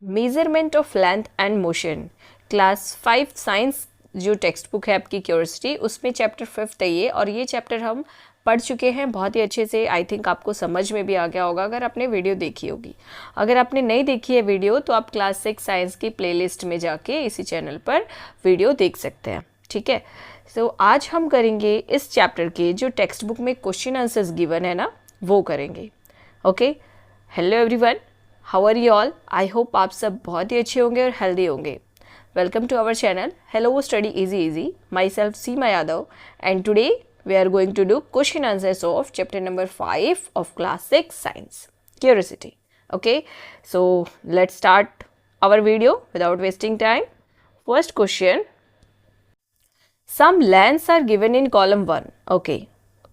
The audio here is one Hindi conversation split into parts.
Measurement of length and motion, class 5 science जो टेक्स्ट बुक है आपकी क्यूरियोसिटी, उसमें चैप्टर 5 है ये, और ये चैप्टर हम पढ़ चुके हैं बहुत ही अच्छे से। आई थिंक आपको समझ में भी आ गया होगा अगर आपने वीडियो देखी होगी। अगर आपने नहीं देखी है वीडियो तो आप क्लास 6 साइंस की प्लेलिस्ट में जाके इसी चैनल पर वीडियो देख सकते हैं, ठीक है। सो आज हम करेंगे इस चैप्टर के जो टेक्स्ट बुक में क्वेश्चन आंसर्स गिवन है ना, वो करेंगे। Okay, hello everyone, how are you all. I hope आप सब बहुत ही अच्छे होंगे और हेल्दी होंगे। Welcome to our channel hello study easy easy. Myself Seema Yadav, and today we are going to do question answers of chapter number 5 of class 6 science curiosity. Okay, so let's start our video without wasting time. First question, some lengths are given in column 1. Okay,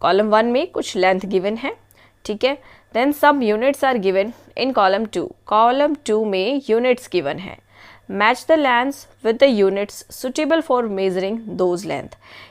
column 1 में कुछ length given है, ठीक है। then some units are given in column 2. column 2 में units given है। Match the lengths with the units suitable for measuring those length,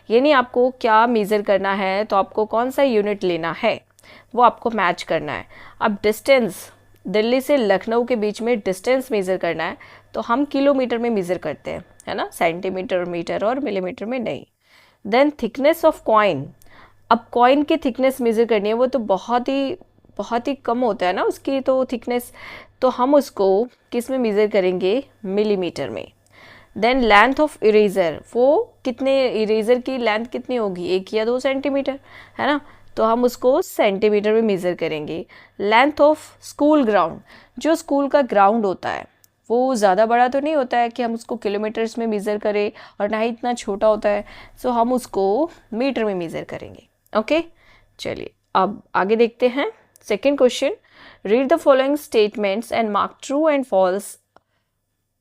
यानी आपको क्या मेज़र करना है तो आपको कौन सा यूनिट लेना है वो आपको मैच करना है। अब डिस्टेंस, दिल्ली से लखनऊ के बीच में डिस्टेंस मेज़र करना है तो हम किलोमीटर में मेज़र करते हैं, है ना, सेंटीमीटर, मीटर और मिलीमीटर में नहीं। देन थिकनेस ऑफ कॉइन, अब कॉइन की थिकनेस मेज़र करनी है, वो तो बहुत ही कम होता है ना उसकी तो थिकनेस, तो हम उसको किस में मेज़र करेंगे, मिलीमीटर में। देन लेंथ ऑफ इरेज़र, वो कितने, इरेज़र की लेंथ कितनी होगी, 1 या 2 सेंटीमीटर, है ना, तो हम उसको सेंटीमीटर में मेज़र करेंगे। लेंथ ऑफ स्कूल ग्राउंड, जो स्कूल का ग्राउंड होता है वो ज़्यादा बड़ा तो नहीं होता है कि हम उसको किलोमीटर्स में मेज़र करें, और ना ही इतना छोटा होता है, सो हम उसको मीटर में मेज़र करेंगे। ओके, चलिए अब आगे देखते हैं। Second question, read the following statements and mark true and false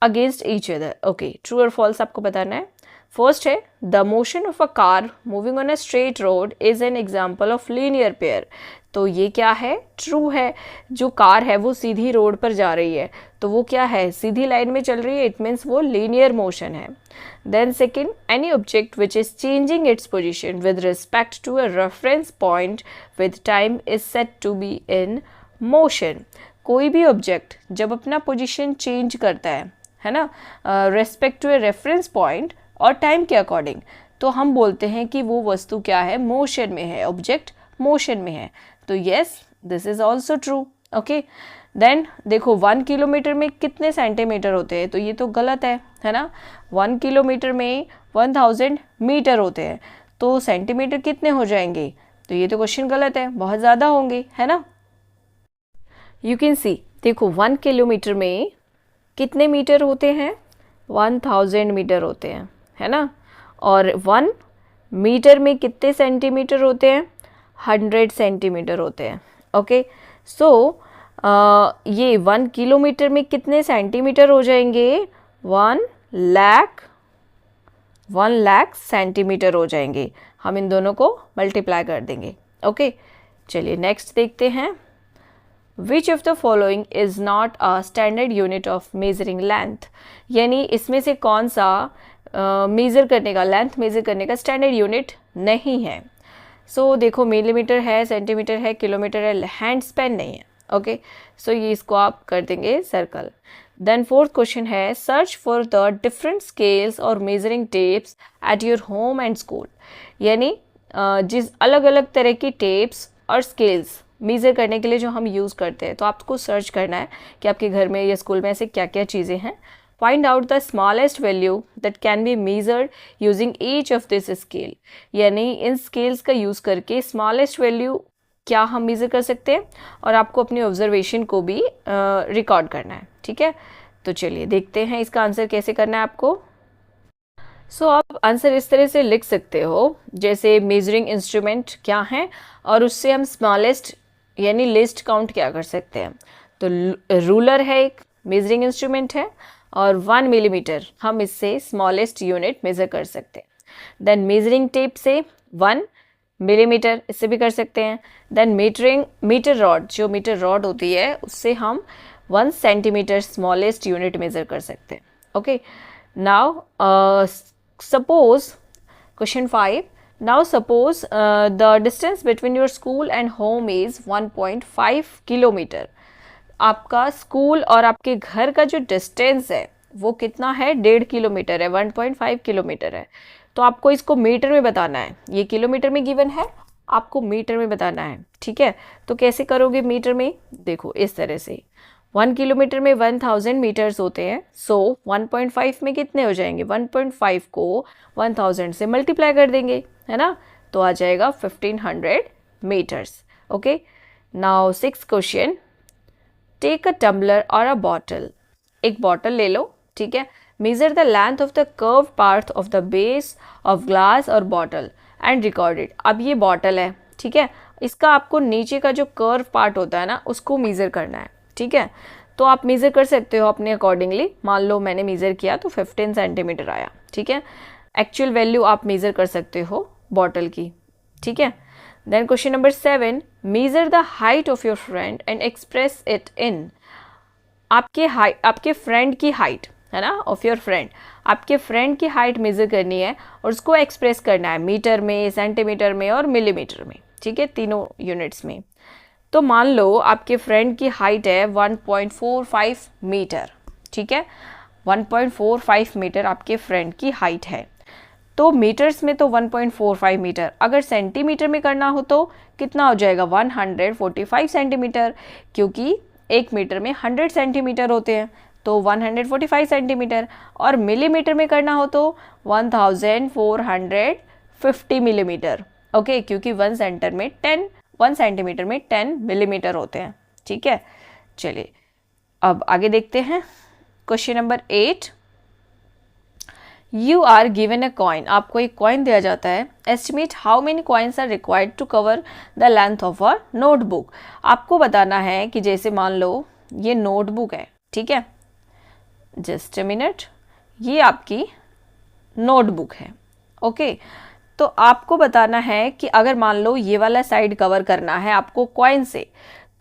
against each other. Okay, true और false आपको बताना है। फर्स्ट है, the motion of a car moving on a straight road is an example of linear pair. तो ये क्या है, ट्रू है। जो कार है वो सीधी रोड पर जा रही है तो वो क्या है, सीधी लाइन में चल रही है, इट मीन्स वो लीनियर मोशन है। Then second, any object which is changing its position with respect to a reference point with time is set to be in motion. कोई भी ऑब्जेक्ट जब अपना पोजीशन चेंज करता है ना, respect to a reference point और टाइम के अकॉर्डिंग, तो हम बोलते हैं कि वो वस्तु क्या है, मोशन में है, ऑब्जेक्ट मोशन में है। तो yes, this is also true. Okay, then देखो 1 किलोमीटर में कितने सेंटीमीटर होते हैं, तो ये तो गलत है ना। 1 किलोमीटर में 1000 मीटर होते हैं, तो सेंटीमीटर कितने हो जाएंगे, तो ये तो क्वेश्चन गलत है, बहुत ज़्यादा होंगे, है ना। यू कैन सी, देखो 1 किलोमीटर में कितने मीटर होते हैं, 1000 मीटर होते हैं, है ना। और 1 मीटर में कितने सेंटीमीटर होते हैं, 100 सेंटीमीटर होते हैं। ओके, सो ये 1 किलोमीटर में कितने सेंटीमीटर हो जाएंगे, 1 लाख सेंटीमीटर हो जाएंगे। हम इन दोनों को मल्टीप्लाई कर देंगे। ओके, चलिए नेक्स्ट देखते हैं। Which of the following is not a standard unit of measuring length? यानी इसमें से कौन सा मेज़र करने का, लेंथ मेज़र करने का स्टैंडर्ड यूनिट नहीं है। सो देखो मिलीमीटर है, सेंटीमीटर है, किलोमीटर है, हैंड स्पैन नहीं है। ओके, सो ये इसको आप कर देंगे सर्कल। देन फोर्थ क्वेश्चन है, search for the different scales और measuring tapes at your home and school. यानी जिस अलग अलग तरह की टेप्स और स्केल्स मेज़र करने के लिए जो हम यूज़ करते हैं, तो आपको सर्च करना है कि आपके घर में या स्कूल में ऐसे क्या क्या चीज़ें हैं। Find out the smallest value that can be measured using each of this scale. यानी इन स्केल्स का यूज़ करके स्मॉलेस्ट वैल्यू क्या हम मेज़र कर सकते हैं, और आपको अपनी ऑब्जर्वेशन को भी रिकॉर्ड करना है, ठीक है। तो चलिए देखते हैं इसका आंसर कैसे करना है आपको। सो आप आंसर इस तरह से लिख सकते हो, जैसे मेजरिंग इंस्ट्रूमेंट क्या है और उससे हम स्मॉलेस्ट यानी लिस्ट काउंट क्या कर सकते हैं। तो रूलर है, एक मेजरिंग इंस्ट्रूमेंट है, और 1 मिलीमीटर हम इससे स्मॉलेस्ट यूनिट मेज़र कर सकते हैं। देन मेजरिंग टेप से 1 मिलीमीटर, इससे भी कर सकते हैं। देन मीटर रॉड, जो मीटर रॉड होती है उससे हम 1 सेंटीमीटर स्मॉलेस्ट यूनिट मेज़र कर सकते हैं। Okay, now suppose question 5, now suppose the distance between your school and home is 1.5 kilometer. आपका स्कूल और आपके घर का जो डिस्टेंस है वो कितना है, 1.5 किलोमीटर है, 1.5 किलोमीटर है। तो आपको इसको मीटर में बताना है, ये किलोमीटर में गिवन है, आपको मीटर में बताना है, ठीक है। तो कैसे करोगे मीटर में, देखो इस तरह से, 1 किलोमीटर में 1000 मीटर्स होते हैं, सो 1.5 में कितने हो जाएंगे, 1.5 को 1000 से मल्टीप्लाई कर देंगे, है ना, तो आ जाएगा 1500 metres. Okay, now 6th question, take a tumbler और अ बॉटल, एक बॉटल ले लो, ठीक है, measure the length of the curve part of the base of glass और बॉटल एंड रिकॉर्ड इट। अब ये बॉटल है, ठीक है, इसका आपको नीचे का जो कर्व पार्ट होता है ना उसको मेज़र करना है, ठीक है। तो आप मेज़र कर सकते हो अपने अकॉर्डिंगली, मान लो मैंने मेज़र किया तो 15 सेंटीमीटर आया, ठीक है। एक्चुअल वैल्यू आप मेज़र कर सकते हो बॉटल की, ठीक है। Then question number 7, measure the height of your friend and express it in. आपके फ्रेंड की हाइट है ना, ऑफ योर फ्रेंड, आपके फ्रेंड की हाइट मेजर करनी है और उसको एक्सप्रेस करना है मीटर में, सेंटीमीटर में और मिलीमीटर में, ठीक है, तीनों यूनिट्स में। तो मान लो आपके फ्रेंड की हाइट है 1.45 मीटर, ठीक है, 1.45 मीटर आपके फ्रेंड की हाइट है। तो मीटर्स में तो 1.45 मीटर, अगर सेंटीमीटर में करना हो तो कितना हो जाएगा, 145 सेंटीमीटर, क्योंकि 1 मीटर में 100 सेंटीमीटर होते हैं, तो 145 सेंटीमीटर। और मिलीमीटर में करना हो तो 1450 मिलीमीटर, ओके, क्योंकि 1 सेंटीमीटर में 10 मिलीमीटर होते हैं, ठीक है। चलिए अब आगे देखते हैं, question number 8, you are given a coin, आपको एक कॉइन दिया जाता है, estimate how many coins are required to cover the length of a notebook. आपको बताना है कि जैसे मान लो ये नोटबुक है, ठीक है, जस्ट अ मिनट, ये आपकी नोटबुक है, ओके। तो आपको बताना है कि अगर मान लो ये वाला साइड कवर करना है आपको कॉइन से,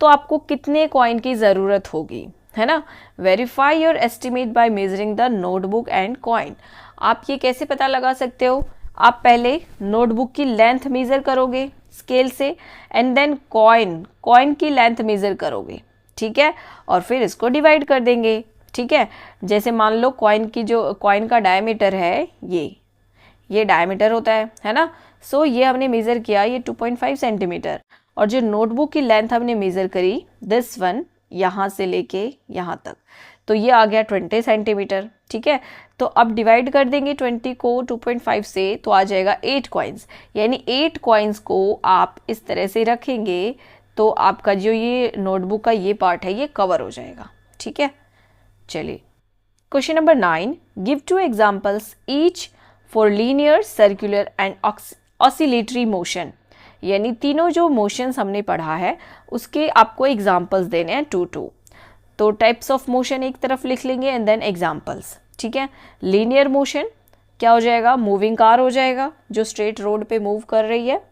तो आपको कितने कॉइन की ज़रूरत होगी, है ना। Verify your estimate by measuring the notebook and coin. आप ये कैसे पता लगा सकते हो, आप पहले नोटबुक की लेंथ मेज़र करोगे स्केल से, एंड देन कॉइन की लेंथ मेज़र करोगे, ठीक है, और फिर इसको डिवाइड कर देंगे, ठीक है। जैसे मान लो कॉइन का डायमीटर है, ये डायमीटर होता है ना। सो ये हमने मेज़र किया, ये 2.5 सेंटीमीटर, और जो नोटबुक की लेंथ हमने मेज़र करी, दिस वन, यहाँ से लेके यहाँ तक, तो ये आ गया 20 सेंटीमीटर, ठीक है। तो अब डिवाइड कर देंगे 20 को 2.5 से, तो आ जाएगा 8 कॉइन्स, यानी 8 कॉइन्स को आप इस तरह से रखेंगे तो आपका जो ये नोटबुक का ये पार्ट है ये कवर हो जाएगा, ठीक है। चलिए question number 9, give 2 examples each for linear, circular and oscillatory motion. यानी तीनों जो मोशंस हमने पढ़ा है उसके आपको एग्जाम्पल्स देने हैं 2-2। तो टाइप्स ऑफ मोशन एक तरफ लिख लेंगे एंड देन एग्जाम्पल्स, ठीक है। लीनियर मोशन क्या हो जाएगा, मूविंग कार हो जाएगा जो स्ट्रेट रोड पे मूव कर रही है,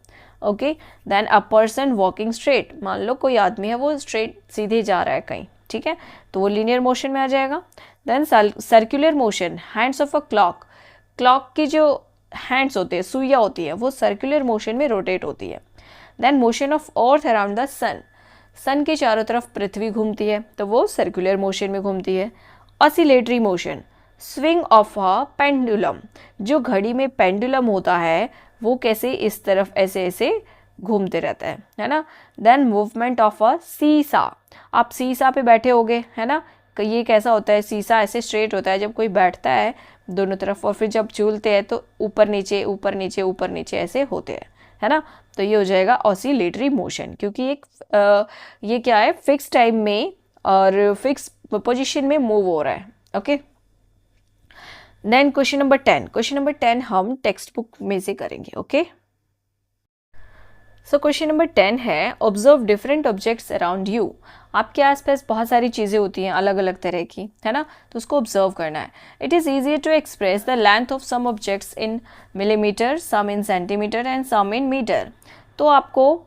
okay. Then a person walking straight, मान लो कोई आदमी है वो स्ट्रेट सीधे जा रहा है कहीं, ठीक है, तो वो लीनियर मोशन में आ जाएगा। Then circular motion, hands of a clock की जो हैंड्स होते हैं, सुइयाँ होती है, वो सर्कुलर मोशन में रोटेट होती है। Then motion of earth around the sun के चारों तरफ पृथ्वी घूमती है, तो वो सर्कुलर मोशन में घूमती है। Oscillatory motion, swing of a pendulum, जो घड़ी में पेंडुलम होता है वो कैसे इस तरफ ऐसे ऐसे घूमते रहता है ना। देन मूवमेंट ऑफ अ सीसा, आप सीसा पे बैठे होगे, है ना, ये कैसा होता है, सीसा ऐसे स्ट्रेट होता है जब कोई बैठता है दोनों तरफ, और फिर जब झूलते हैं तो ऊपर नीचे ऊपर नीचे ऊपर नीचे ऐसे होते हैं, है ना। तो ये हो जाएगा ऑसिलेटरी मोशन, क्योंकि ये क्या है, फिक्स टाइम में और फिक्स पोजीशन में मूव हो रहा है, ओके। देन क्वेश्चन नंबर 10 हम टेक्स्ट बुक में से करेंगे, ओके। सो क्वेश्चन नंबर 10 है, observe different objects around you. आपके आसपास बहुत सारी चीज़ें होती हैं अलग अलग तरह की, है ना, तो उसको ऑब्जर्व करना है। It is easier to express the length of some objects in millimetre, some in centimetre and some in metre. तो आपको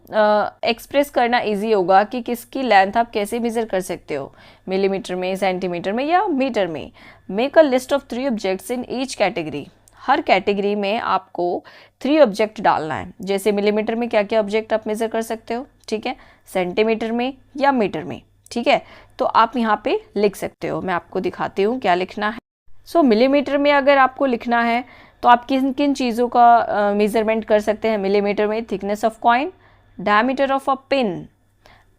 एक्सप्रेस करना इजी होगा कि किसकी लेंथ आप कैसे मेज़र कर सकते हो, मिलीमीटर में, सेंटीमीटर में या मीटर में। Make a list of 3 objects in each category. Her category में आपको 3 ऑब्जेक्ट डालना है। जैसे मिलीमीटर में क्या क्या ऑब्जेक्ट आप मेज़र कर सकते हो, ठीक है, सेंटीमीटर में या मीटर में, ठीक है, तो आप यहाँ पे लिख सकते हो। मैं आपको दिखाती हूँ क्या लिखना है। सो मिलीमीटर में अगर आपको लिखना है तो आप किन किन चीज़ों का मेज़रमेंट कर सकते हैं मिलीमीटर में? Thickness of coin, diameter of a pin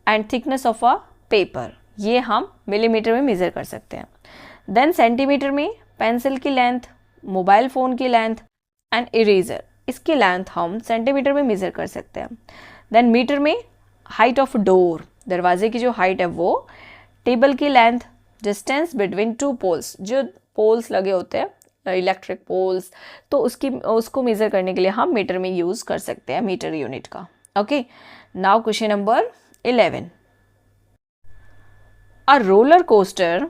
and thickness of a paper, ये हम मिलीमीटर में मेज़र कर सकते हैं। देन सेंटीमीटर में पेंसिल की लेंथ, मोबाइल फ़ोन की लेंथ एंड इरेजर, इसकी लेंथ हम सेंटीमीटर में मेज़र कर सकते हैं। देन मीटर में हाइट ऑफ डोर, दरवाजे की जो हाइट है वो, टेबल की length, distance between two poles, जो पोल्स लगे होते हैं इलेक्ट्रिक पोल्स, तो उसको मेज़र करने के लिए हम मीटर में यूज़ कर सकते हैं, मीटर यूनिट का। Okay, now question number 11। A roller coaster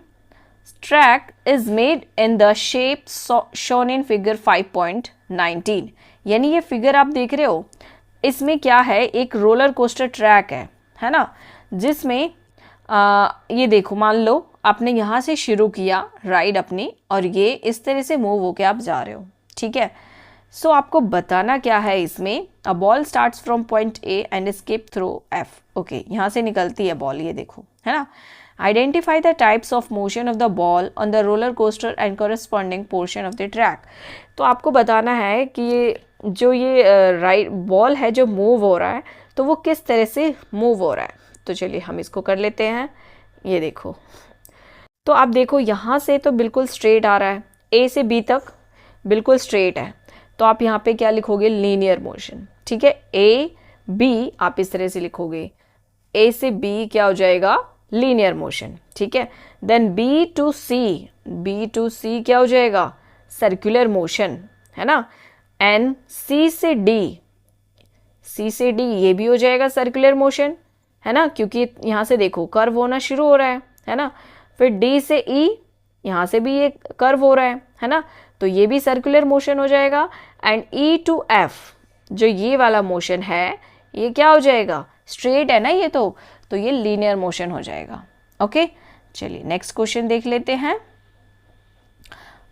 track is made in the shape shown in figure 5.19, यानी ये फिगर आप देख रहे हो, इसमें क्या है, एक रोलर कोस्टर ट्रैक है ना, जिसमें ये देखो, मान लो आपने यहाँ से शुरू किया राइड अपनी और ये इस तरह से मूव होके आप जा रहे हो, ठीक है। सो आपको बताना क्या है इसमें, a ball starts from point A and escape through F. Okay, यहाँ से निकलती है बॉल, ये देखो, है ना। Identify the types of motion of the ball on the roller coaster and corresponding portion of the track. तो आपको बताना है कि ये राइड बॉल है जो मूव हो रहा है, तो वो किस तरह से मूव हो रहा है। तो चलिए हम इसको कर लेते हैं। ये देखो, तो आप देखो यहाँ से तो बिल्कुल स्ट्रेट आ रहा है, ए से बी तक बिल्कुल स्ट्रेट है, तो आप यहाँ पे क्या लिखोगे, लीनियर मोशन, ठीक है। ए बी आप इस तरह से लिखोगे, ए से बी क्या हो जाएगा, लीनियर मोशन, ठीक है। देन बी टू सी क्या हो जाएगा, सर्कुलर मोशन, है ना। एंड सी से डी ये भी हो जाएगा सर्कुलर मोशन, है ना, क्योंकि यहाँ से देखो कर्व होना शुरू हो रहा है ना। फिर डी से ई, यहाँ से भी ये कर्व हो रहा है ना, तो ये भी सर्कुलर मोशन हो जाएगा। एंड ई टू एफ, जो ये वाला मोशन है, ये क्या हो जाएगा, स्ट्रेट है ना ये, तो ये लीनियर मोशन हो जाएगा। ओके, चलिए नेक्स्ट क्वेश्चन देख लेते हैं।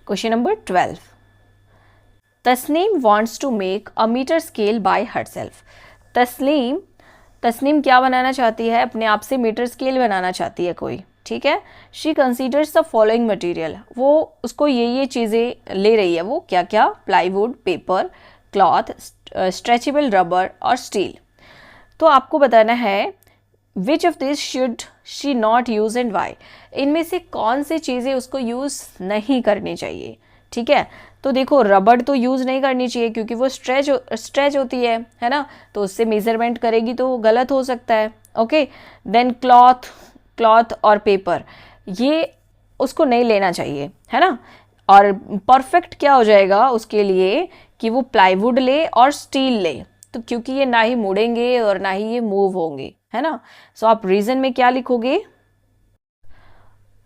Question number 12। Tasneem wants to make a metre scale by herself. Tasneem क्या बनाना चाहती है, अपने आप से मीटर स्केल बनाना चाहती है कोई, ठीक है। She considers the following material, वो उसको ये चीज़ें ले रही है, वो क्या क्या, plywood, paper, cloth, stretchable rubber और स्टील। तो आपको बताना है which of this should she not use and why, इनमें से कौन सी चीज़ें उसको यूज़ नहीं करनी चाहिए, ठीक है। तो देखो, रबड़ तो यूज़ नहीं करनी चाहिए क्योंकि वो स्ट्रेच होती है ना, तो उससे मेज़रमेंट करेगी तो गलत हो सकता है। ओके, देन क्लॉथ और पेपर, ये उसको नहीं लेना चाहिए, है ना। और परफेक्ट क्या हो जाएगा उसके लिए कि वो प्लाईवुड ले और स्टील ले, तो क्योंकि ये ना ही मुड़ेंगे और ना ही ये मूव होंगे, है ना। सो आप रीजन में क्या लिखोगे,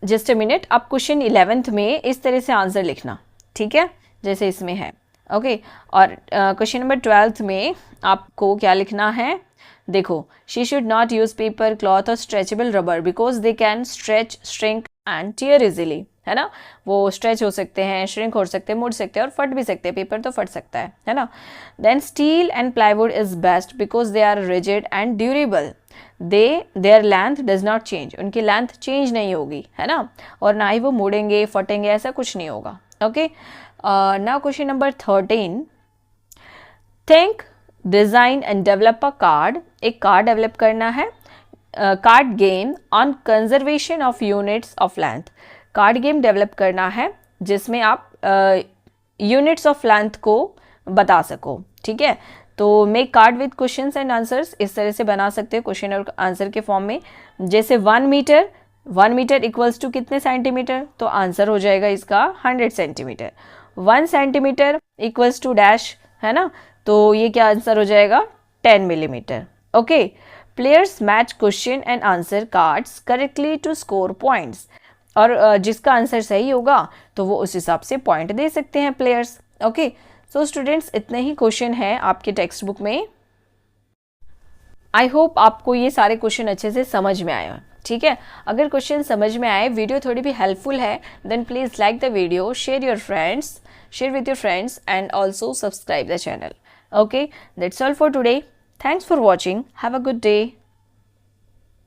जस्ट अ मिनट, आप क्वेश्चन 11th में इस तरह से आंसर लिखना, ठीक है, जैसे इसमें है। ओके, और क्वेश्चन नंबर 12th में आपको क्या लिखना है, देखो, she should not use paper, cloth और stretchable rubber because they can stretch, shrink and tear easily, है ना। वो स्ट्रेच हो सकते हैं, श्रिंक हो सकते हैं, मुड़ सकते हैं और फट भी सकते हैं, पेपर तो फट सकता है ना। Then steel and plywood is best because they are rigid and durable, their length does not change, उनकी लेंथ चेंज नहीं होगी, है ना, और ना ही वो मुड़ेंगे, फटेंगे, ऐसा कुछ नहीं होगा। Okay, now question number 13। Think, design and develop a card, एक कार्ड डेवलप करना है, card game on conservation of units of length, card game develop करना है जिसमें आप यूनिट्स ऑफ लेंथ को बता सको, ठीक है। तो make card with questions and answers, इस तरह से बना सकते हो क्वेश्चन और आंसर के फॉर्म में, जैसे 1 मीटर इक्वल्स टू कितने सेंटीमीटर, तो आंसर हो जाएगा इसका 100 centimetre. 1 centimetre equals to dash, है ना, तो ये क्या आंसर हो जाएगा, 10 millimetre. Okay, players match question and answer cards correctly to score points, और जिसका आंसर सही होगा तो वो उस हिसाब से पॉइंट दे सकते हैं प्लेयर्स। ओके, सो स्टूडेंट्स, इतने ही क्वेश्चन हैं आपके टेक्स्ट बुक में। आई होप आपको ये सारे क्वेश्चन अच्छे से समझ में आए, ठीक है। अगर क्वेश्चन समझ में आए, वीडियो थोड़ी भी हेल्पफुल है, then please like the video, share with your friends and also subscribe the channel. Okay, that's all for today. Thanks for watching. Have a good day.